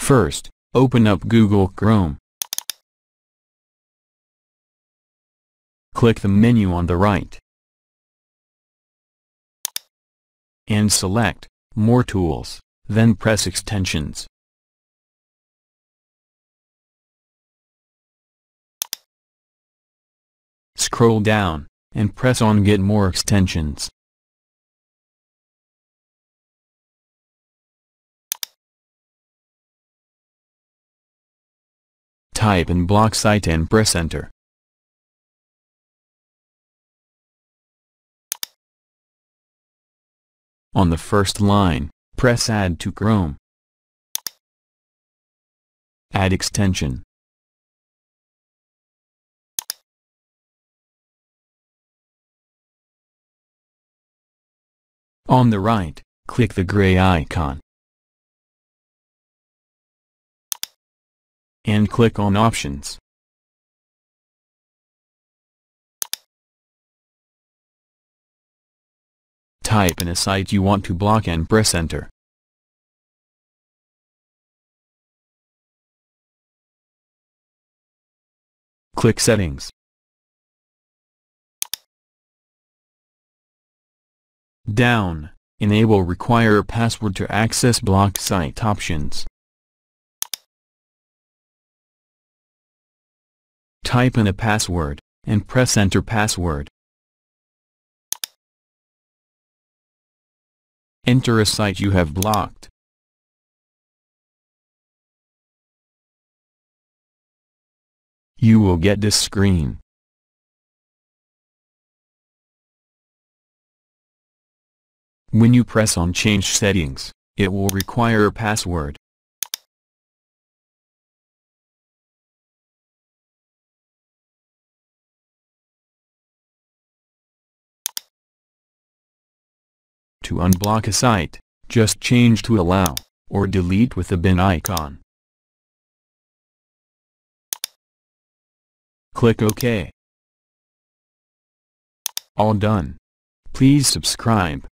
First, open up Google Chrome. Click the menu on the right and select More Tools, then press Extensions. Scroll down, and press on Get More Extensions. Type in block site and press Enter. On the first line, press Add to Chrome. Add extension. On the right, click the gray icon and click on Options. Type in a site you want to block and press Enter. Click Settings. Down, enable Require a password to access blocked site options. Type in a password, and press Enter Password. Enter a site you have blocked. You will get this screen. When you press on Change Settings, it will require a password. To unblock a site, just change to Allow, or Delete with the bin icon. Click OK. All done. Please subscribe.